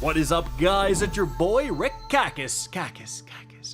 What is up, guys? It's your boy Rick Kakis.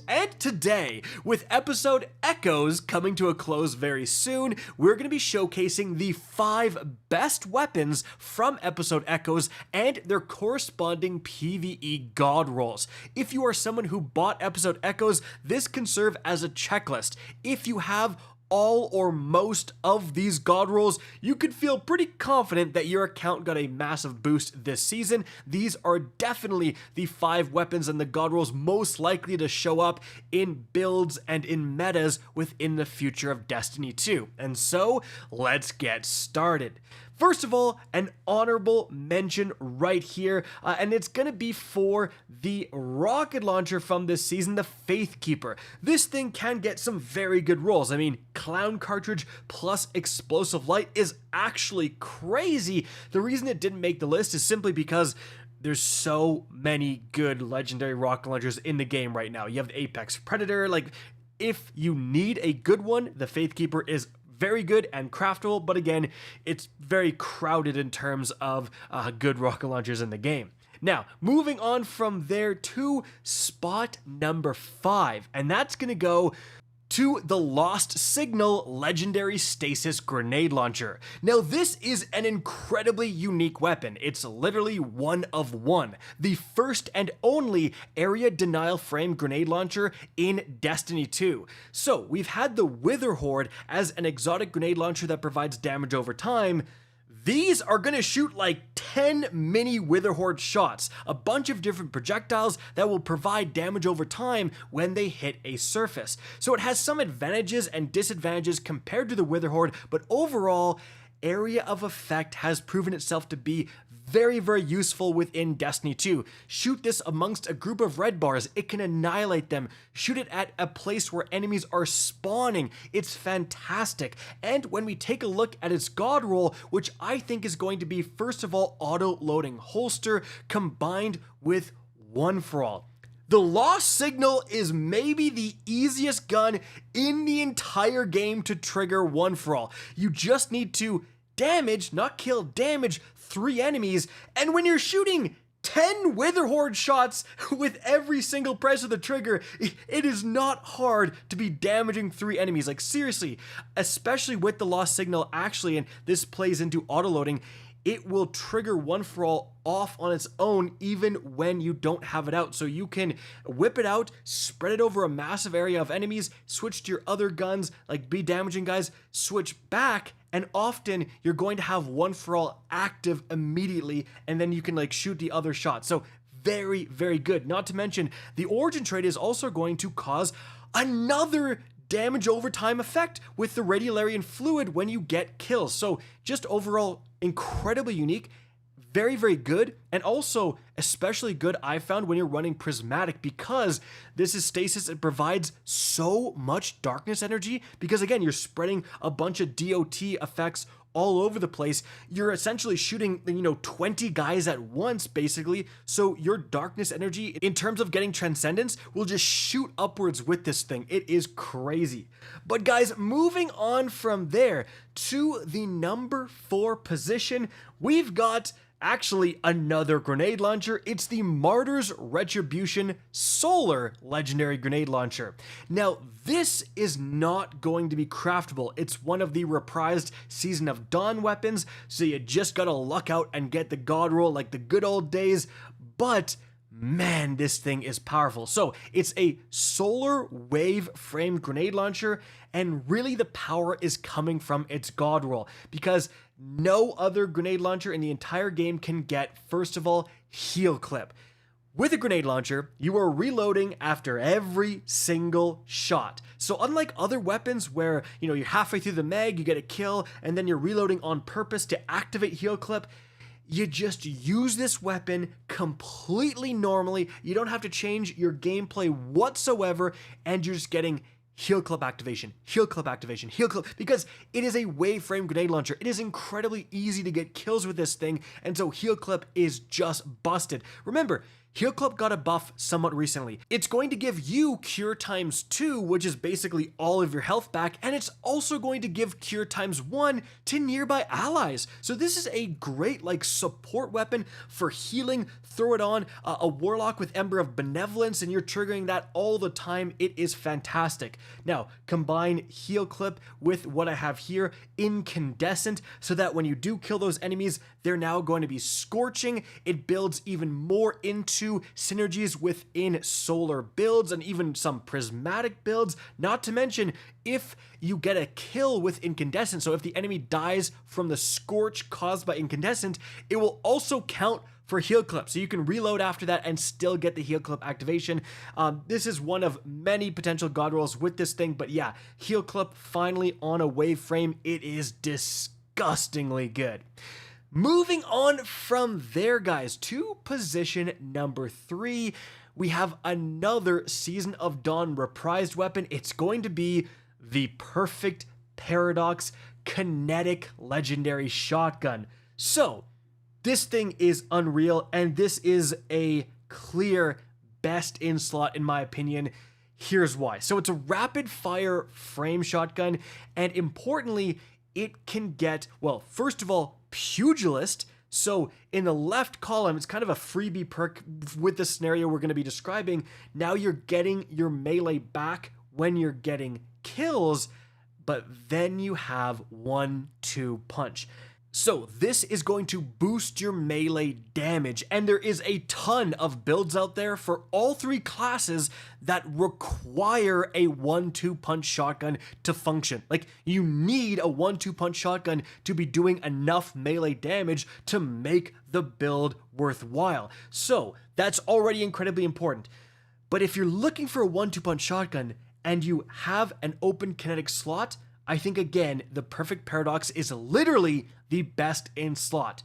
And today, with episode Echoes coming to a close very soon, we're going to be showcasing the 5 best weapons from episode Echoes and their corresponding PvE God Rolls. If you are someone who bought episode Echoes, this can serve as a checklist. If you have all or most of these God Rolls, you could feel pretty confident that your account got a massive boost this season. These are definitely the 5 weapons and the God Rolls most likely to show up in builds and in metas within the future of Destiny 2. And so, let's get started. First of all, an honorable mention right here, and it's going to be for the rocket launcher from this season, the Faithkeeper. This thing can get some very good rolls. I mean, Clown Cartridge plus Explosive Light is actually crazy. The reason it didn't make the list is simply because there's so many good legendary rocket launchers in the game right now. You have the Apex Predator. Like, if you need a good one, the Faithkeeper is very good and craftable, but again, it's very crowded in terms of good rocket launchers in the game. Now, moving on from there to spot number 5, and that's going to go to the Lost Signal Legendary Stasis Grenade Launcher. Now, this is an incredibly unique weapon. It's literally one of one. The first and only area denial frame grenade launcher in Destiny 2. So, we've had the Wither Horde as an exotic grenade launcher that provides damage over time. These are going to shoot like 10 mini Wither Horde shots, a bunch of different projectiles that will provide damage over time when they hit a surface. So it has some advantages and disadvantages compared to the Wither Horde, but overall, area of effect has proven itself to be very, very useful within Destiny 2. Shoot this amongst a group of red bars, it can annihilate them. Shoot it at a place where enemies are spawning. It's fantastic. And when we take a look at its God roll, which I think is going to be, first of all, auto-loading holster combined with One for All. The Lost Signal is maybe the easiest gun in the entire game to trigger One for All. You just need to damage, not kill, damage 3 enemies, and when you're shooting 10 Wither Horde shots with every single press of the trigger, it is not hard to be damaging 3 enemies. Like, seriously, especially with the Lost Signal actually, and this plays into autoloading, it will trigger One for All off on its own even when you don't have it out. So you can whip it out, spread it over a massive area of enemies, switch to your other guns, like be damaging guys, switch back, and often you're going to have One for All active immediately, and then you can like shoot the other shot. So very, very good. Not to mention, the Origin Trait is also going to cause another damage over time effect with the Radiolarian Fluid when you get kills. So just overall, incredibly unique, very, very good, and also especially good I found when you're running Prismatic, because this is stasis. It provides so much darkness energy because, again, you're spreading a bunch of DOT effects all over the place. You're essentially shooting, 20 guys at once, basically. So your darkness energy, in terms of getting Transcendence, will just shoot upwards with this thing. It is crazy. But guys, moving on from there to the number 4 position, we've got actually another grenade launcher. It's the Martyr's Retribution Solar Legendary Grenade Launcher. Now, this is not going to be craftable. It's one of the reprised Season of Dawn weapons, so you just gotta luck out and get the God roll like the good old days, but man, this thing is powerful. So it's a solar wave framed grenade launcher, and really the power is coming from its God roll, because no other grenade launcher in the entire game can get, first of all, heal clip. With a grenade launcher, you are reloading after every single shot. So unlike other weapons where, you're halfway through the mag, you get a kill, and then you're reloading on purpose to activate heal clip, you just use this weapon completely normally. You don't have to change your gameplay whatsoever, and you're just getting heal clip activation, heal clip activation, heal clip, because it is a wave frame grenade launcher. It is incredibly easy to get kills with this thing, and so heal clip is just busted. Remember, heal clip got a buff somewhat recently. It's going to give you cure times 2, which is basically all of your health back, and it's also going to give cure times 1 to nearby allies. So this is a great like support weapon for healing. Throw it on a warlock with Ember of Benevolence and you're triggering that all the time. It is fantastic. Now combine heal clip with what I have here, Incandescent, so that when you do kill those enemies, they're now going to be scorching. It builds even more into synergies within solar builds and even some prismatic builds, not to mention if you get a kill with Incandescent, so if the enemy dies from the scorch caused by Incandescent, it will also count for heal clip, so you can reload after that and still get the heal clip activation. This is one of many potential god rolls with this thing, but yeah, heal clip finally on a wave frame. It is disgustingly good. Moving on from there, guys, to position number 3, we have another Season of Dawn reprised weapon. It's going to be the Perfect Paradox Kinetic Legendary Shotgun. So, this thing is unreal, and this is a clear best in slot in my opinion. Here's why. So it's a rapid fire frame shotgun, and importantly, it can get, well, first of all, Pugilist. So in the left column, it's kind of a freebie perk with the scenario we're going to be describing. Now you're getting your melee back when you're getting kills, but then you have 1-2 punch. So this is going to boost your melee damage, and there is a ton of builds out there for all 3 classes that require a 1-2 punch shotgun to function. Like, you need a 1-2 punch shotgun to be doing enough melee damage to make the build worthwhile. So that's already incredibly important. But if you're looking for a 1-2 punch shotgun and you have an open kinetic slot, I think again, the Perfect Paradox is literally the best in slot.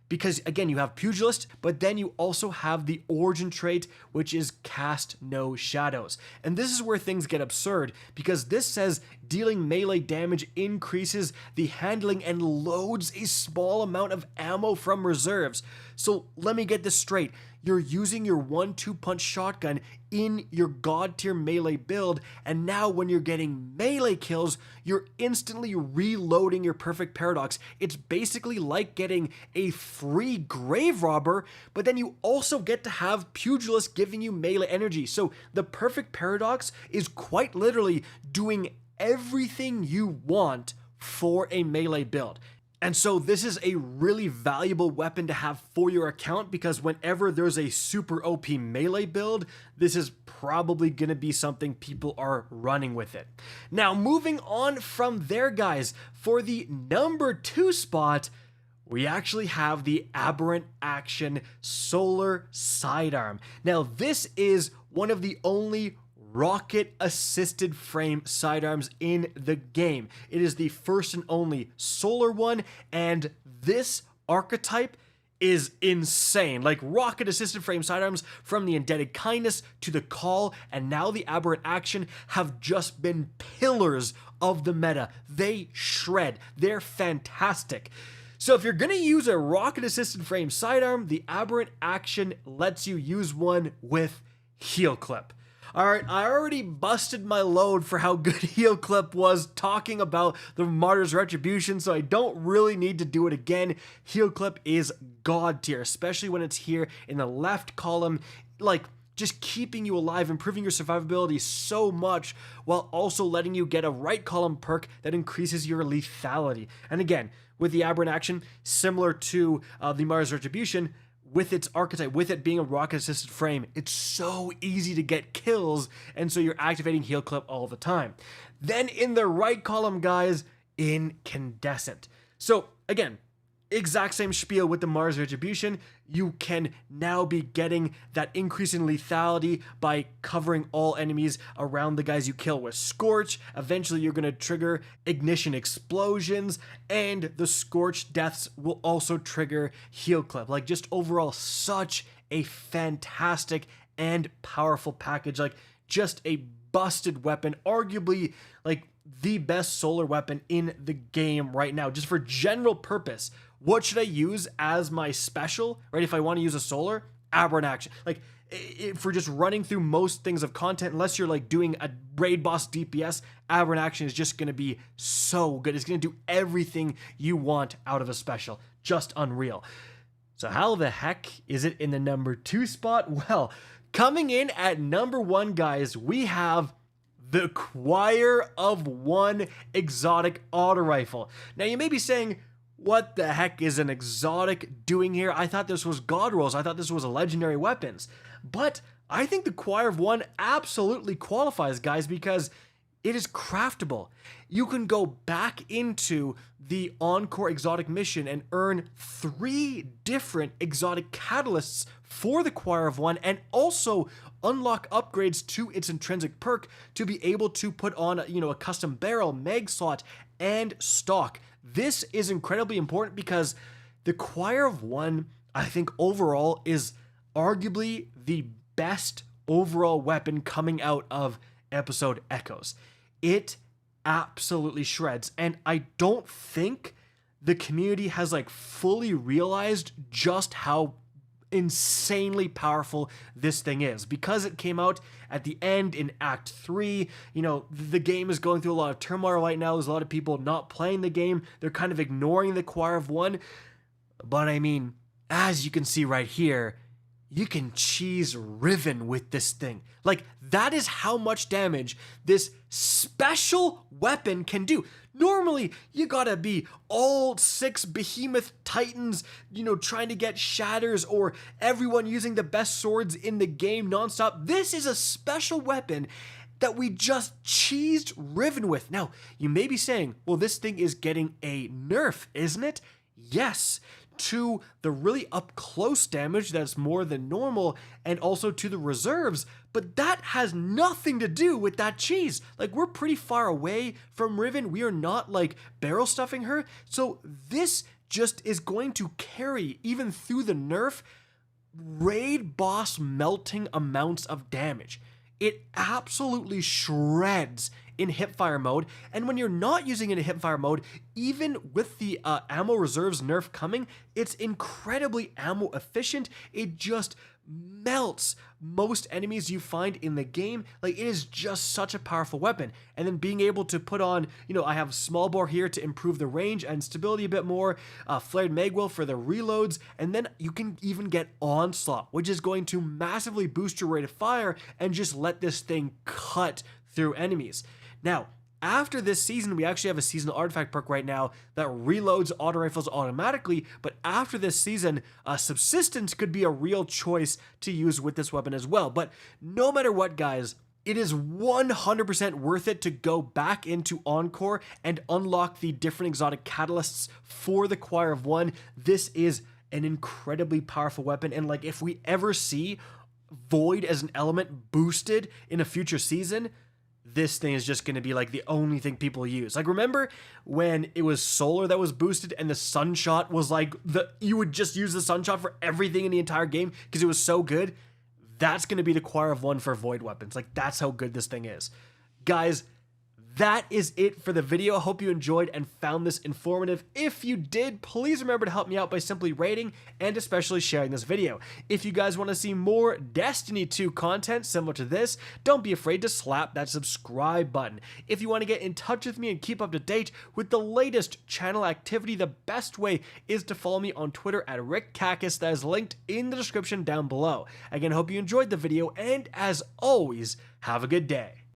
Because again, you have Pugilist, but then you also have the origin trait, which is Cast No Shadows. And this is where things get absurd, because this says dealing melee damage increases the handling and loads a small amount of ammo from reserves. So let me get this straight. You're using your 1-2 punch shotgun in your god tier melee build, and now when you're getting melee kills, you're instantly reloading your Perfect Paradox. It's basically like getting a free Grave Robber, but then you also get to have Pugilist giving you melee energy. So the Perfect Paradox is quite literally doing everything you want for a melee build. And so this is a really valuable weapon to have for your account, because whenever there's a super OP melee build, this is probably going to be something people are running with it. Now, moving on from there, guys, for the number 2 spot, we actually have the Aberrant Action Solar Sidearm. Now, this is one of the only rocket-assisted frame sidearms in the game. It is the first and only solar one, and this archetype is insane. Like, rocket-assisted frame sidearms from the Indebted Kindness to the Call, and now the Aberrant Action have just been pillars of the meta. They shred. They're fantastic. So if you're going to use a rocket-assisted frame sidearm, the Aberrant Action lets you use one with heal clip. Alright, I already busted my load for how good heal clip was talking about the Martyr's Retribution, so I don't really need to do it again. Heal clip is god tier, especially when it's here in the left column, like just keeping you alive, improving your survivability so much, while also letting you get a right column perk that increases your lethality. And again, with the Aberrant Action, similar to the Martyr's Retribution, with its archetype, with it being a rocket-assisted frame, it's so easy to get kills, and so you're activating heal clip all the time. Then in the right column, guys, Incandescent. So again, exact same spiel with the Martyr's Retribution. You can now be getting that increase in lethality by covering all enemies around the guys you kill with Scorch. Eventually you're going to trigger Ignition Explosions, and the Scorch deaths will also trigger heal clip. Like, just overall such a fantastic and powerful package. Like, just a busted weapon, arguably like the best solar weapon in the game right now, just for general purpose. What should I use as my special, right? If I want to use a solar, Aberrant Action. Like, if we're just running through most things of content, unless you're like doing a raid boss DPS, Aberrant Action is just going to be so good. It's going to do everything you want out of a special. Just unreal. So how the heck is it in the number 2 spot? Well, coming in at number 1, guys, we have the Choir of One exotic auto rifle. Now you may be saying, what the heck is an exotic doing here? I thought this was God Rolls. I thought this was a legendary weapons. But I think the Choir of One absolutely qualifies, guys, because it is craftable. You can go back into the Encore exotic mission and earn 3 different exotic catalysts for the Choir of One, and also unlock upgrades to its intrinsic perk to be able to put on, a custom barrel, mag slot, and stock. This is incredibly important because the Choir of One, I think overall, is arguably the best overall weapon coming out of episode Echoes. It absolutely shreds, and I don't think the community has like fully realized just how insanely powerful this thing is, because it came out at the end in Act 3. The game is going through a lot of turmoil right now. There's a lot of people not playing the game. They're kind of ignoring the Choir of One. But I mean, as you can see right here, you can cheese Riven with this thing. Like, that is how much damage this special weapon can do. Normally, you gotta be all 6 behemoth titans, trying to get shatters, or everyone using the best swords in the game nonstop. This is a special weapon that we just cheesed Riven with. Now, you may be saying, well, this thing is getting a nerf, isn't it? Yes, to the really up close damage that's more than normal, and also to the reserves, but that has nothing to do with that cheese. Like, we're pretty far away from Riven. We are not like barrel stuffing her, so this just is going to carry, even through the nerf, raid boss melting amounts of damage. It absolutely shreds in hipfire mode, and when you're not using it in hipfire mode, even with the ammo reserves nerf coming, it's incredibly ammo efficient. It just melts most enemies you find in the game. Like, it is just such a powerful weapon. And then being able to put on, I have small bore here to improve the range and stability a bit more, flared magwell for the reloads, and then you can even get onslaught, which is going to massively boost your rate of fire and just let this thing cut through enemies. Now, after this season, we actually have a seasonal artifact perk right now that reloads auto rifles automatically, but after this season, Subsistence could be a real choice to use with this weapon as well. But no matter what, guys, it is 100% worth it to go back into Encore and unlock the different exotic catalysts for the Choir of One. This is an incredibly powerful weapon, and like, if we ever see Void as an element boosted in a future season, this thing is just going to be like the only thing people use. Like, remember when it was solar that was boosted and the sunshot was like, you would just use the sunshot for everything in the entire game because it was so good? That's going to be the Choir of One for Void weapons. Like, that's how good this thing is. Guys, that is it for the video. I hope you enjoyed and found this informative. If you did, please remember to help me out by simply rating and especially sharing this video. If you guys want to see more Destiny 2 content similar to this, don't be afraid to slap that subscribe button. If you want to get in touch with me and keep up to date with the latest channel activity, the best way is to follow me on Twitter at RickCacus. That is linked in the description down below. Again, hope you enjoyed the video, and as always, have a good day.